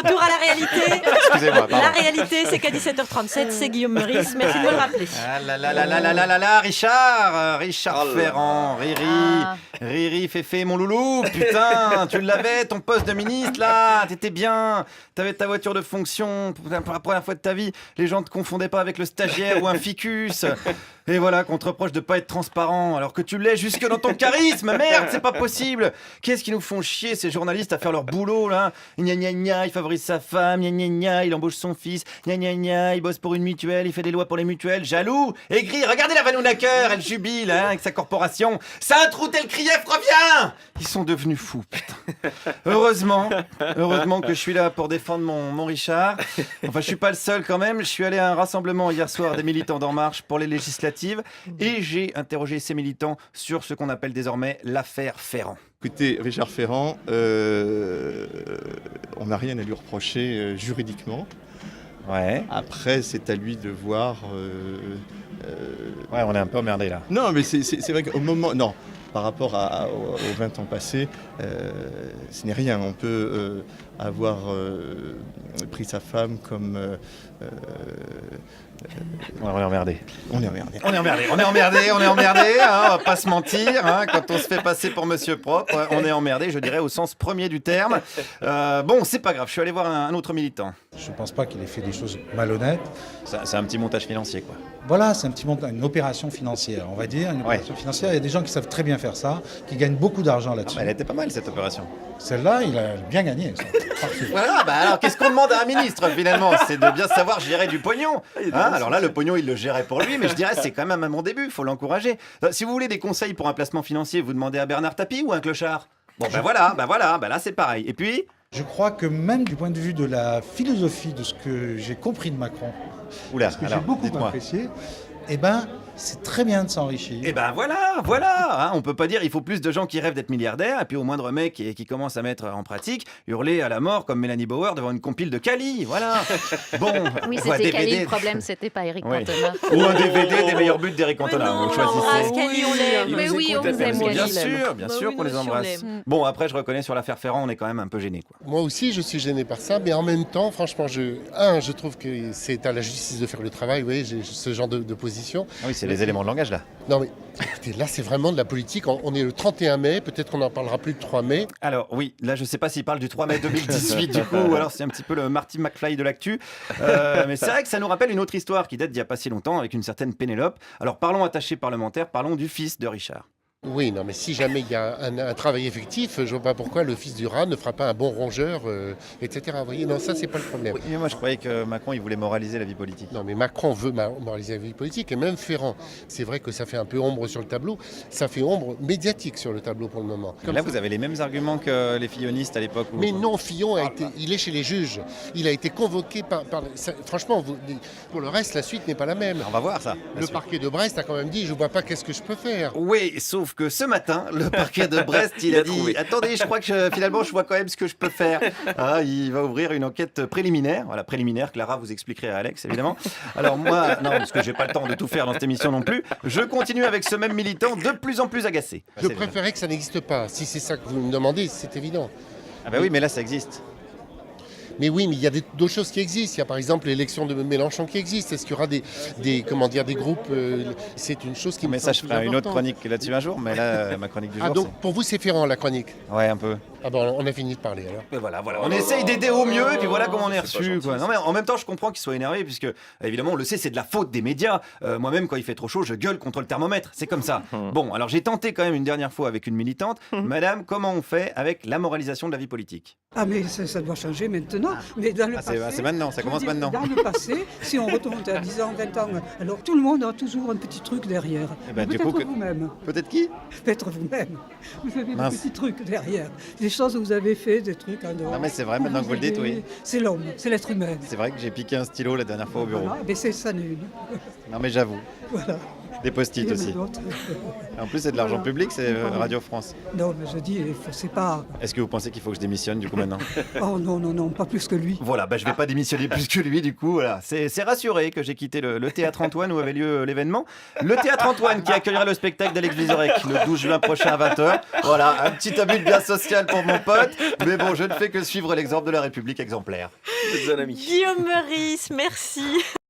Retour à la réalité. Excusez-moi, pardon. La réalité, c'est qu'à 17h37, c'est Guillaume Meurice. Merci de me le rappeler. Ah là là là là là là là là, Richard Ferrand, Riri, Féfé, mon loulou, putain, tu l'avais, ton poste de ministre, là, t'étais bien, t'avais ta voiture de fonction, pour la première fois de ta vie, les gens te confondaient pas avec le stagiaire ou un ficus, et voilà, qu'on te reproche de pas être transparent, alors que tu l'es jusque dans ton charisme, merde, c'est pas possible. Qu'est-ce qu'ils nous font chier, ces journalistes, à faire leur boulot, là, gna gna gna, il favorise sa femme, gna gna gna, il embauche son fils, gna gna gna, il bosse pour une mutuelle, il fait des lois pour les mutuelles, jaloux, aigri, regardez la Vanounacker, elle jubile, hein, avec sa corporation, ça a trouté le Krief, reviens. Ils sont devenus fous, putain. Heureusement que je suis là pour défendre mon Richard. Enfin, je suis pas le seul quand même, je suis allé à un rassemblement hier soir des militants d'En Marche pour les législatives et j'ai interrogé ces militants sur ce qu'on appelle désormais l'affaire Ferrand. Écoutez, Richard Ferrand, on n'a rien à lui reprocher juridiquement. Ouais. Après, c'est à lui de voir... Ouais, on est un peu emmerdé là. Non, mais c'est vrai qu'au moment... Non, par rapport aux 20 ans passés, ce n'est rien. On peut avoir pris sa femme comme... On est emmerdé. On est emmerdé. On est emmerdé, hein, on va pas se mentir, hein, quand on se fait passer pour monsieur propre, on est emmerdé, je dirais au sens premier du terme. Bon, c'est pas grave, je suis allé voir un autre militant. Je ne pense pas qu'il ait fait des choses malhonnêtes. C'est un petit montage financier, quoi. Voilà, c'est un petit montant, une opération financière, on va dire. Une opération financière. Il y a des gens qui savent très bien faire ça, qui gagnent beaucoup d'argent là-dessus. Elle était pas mal, cette opération. Celle-là, il a bien gagné. Ça. Parfait. Voilà, bah alors qu'est-ce qu'on demande à un ministre finalement? C'est de bien savoir gérer du pognon. Hein, alors là, le pognon, il le gérait pour lui, mais je dirais c'est quand même un bon début, il faut l'encourager. Si vous voulez des conseils pour un placement financier, vous demandez à Bernard Tapie ou à un clochard? Bon, ben voilà, là c'est pareil. Et puis Je crois que même du point de vue de la philosophie de ce que j'ai compris de Macron, Oula, ce que alors, j'ai beaucoup dites-moi. apprécié, eh ben, c'est très bien de s'enrichir. Et ben voilà, hein, on peut pas dire il faut plus de gens qui rêvent d'être milliardaires et puis au moindre mec qui commence à mettre en pratique, hurler à la mort comme Mélanie Bauer devant une compile de Cali, voilà. Bon, Oui, quoi, c'était Cali, DVD. le problème, c'était pas Éric Oui. Cantona. Ou un DVD des meilleurs buts d'Éric Cantona, vous on l'embrasse, choisissez. Cali, on l'aime. Mais oui, on vous aime, Bien Cali. sûr Bah oui, qu'on les nous aussi, on embrasse. l'aime. Bon, après, je reconnais sur l'affaire Ferrand, on est quand même un peu gêné, quoi. Moi aussi, je suis gêné par ça, mais en même temps, franchement, je trouve que c'est à la justice de faire le travail, oui, j'ai ce genre de position. Ah oui, c'est les éléments de langage là. Non mais, écoutez, là, c'est vraiment de la politique. On est le 31 mai, peut-être qu'on n'en parlera plus le 3 mai. Alors oui, là je sais pas s'il parle du 3 mai 2018 du coup, ou alors c'est un petit peu le Marty McFly de l'actu. Mais c'est vrai que ça nous rappelle une autre histoire qui date d'il y a pas si longtemps avec une certaine Pénélope. Alors parlons attaché parlementaire, parlons du fils de Richard. Oui, non, mais si jamais il y a un travail effectif, je vois pas pourquoi le fils du rat ne fera pas un bon rongeur, etc. Vous voyez, non, ça, c'est pas le problème. Oui, mais moi je croyais que Macron il voulait moraliser la vie politique. Non, mais Macron veut moraliser la vie politique, et même Ferrand. C'est vrai que ça fait un peu ombre sur le tableau, ça fait ombre médiatique sur le tableau pour le moment. Et là vous avez les mêmes arguments que les fillonistes à l'époque. Mais non, Fillon, il est chez les juges. Il a été convoqué par franchement, pour le reste, la suite n'est pas la même. On va voir ça. Le parquet de Brest a quand même dit, je vois pas qu'est-ce que je peux faire. Oui, sauf que ce matin, le parquet de Brest, il a dit « Attendez, je crois que finalement, je vois quand même ce que je peux faire. » Il va ouvrir une enquête préliminaire. Voilà, préliminaire, Clara, vous expliquerez à Alex, évidemment. Alors moi, non, parce que j'ai pas le temps de tout faire dans cette émission non plus, je continue avec ce même militant de plus en plus agacé. Je préférais que ça n'existe pas. Si c'est ça que vous me demandez, c'est évident. Ah bah oui, mais là, ça existe. Mais oui, mais il y a d'autres choses qui existent. Il y a par exemple l'élection de Mélenchon qui existe. Est-ce qu'il y aura des groupes c'est une chose qui me Mais ça, semble je plus ferai une autre importante. chronique là-dessus un jour, mais là, ma chronique du jour, Ah donc pour vous c'est Ferrand la chronique. Ouais, un peu. Ah bon, on a fini de parler alors. Mais voilà, on essaye d'aider au mieux, et puis voilà comment on est reçu. Quoi. Non, mais en même temps, je comprends qu'il soit énervé, puisque évidemment, on le sait, c'est de la faute des médias. Moi-même, quand il fait trop chaud, je gueule contre le thermomètre. C'est comme ça. Bon, alors j'ai tenté quand même une dernière fois avec une militante. Madame, comment on fait avec la moralisation de la vie politique? Ah mais ça doit changer maintenant. Mais dans le passé, c'est maintenant, ça je veux commence dire, maintenant. Dans le passé, si on retourne à 10 ans, 20 ans, alors tout le monde a toujours un petit truc derrière. Eh ben, du Peut-être coup, que- vous-même. Peut-être qui? Peut-être vous-même. Vous avez Mince. des petits trucs derrière. Des choses que vous avez fait, des trucs en dehors. Non, mais c'est vrai, maintenant que vous le dites, oui. C'est l'homme, c'est l'être humain. C'est vrai que j'ai piqué un stylo la dernière fois au bureau. Voilà, mais c'est ça nul. Non, mais j'avoue. Voilà. Des post-it Il y en a aussi. d'autres. En plus, c'est de l'argent Voilà. public, c'est Radio France. Non, mais je dis, c'est pas... Est-ce que vous pensez qu'il faut que je démissionne du coup maintenant? Oh non, pas plus que lui. Voilà, je vais pas démissionner plus que lui du coup. Voilà. C'est rassuré que j'ai quitté le Théâtre Antoine où avait lieu l'événement. Le Théâtre Antoine qui accueillera le spectacle d'Alex Vizorek le 12 juin prochain à 20h. Voilà, un petit abus de bien social pour mon pote. Mais bon, je ne fais que suivre l'exemple de la République exemplaire. Vous êtes un ami. Guillaume Meurice, merci.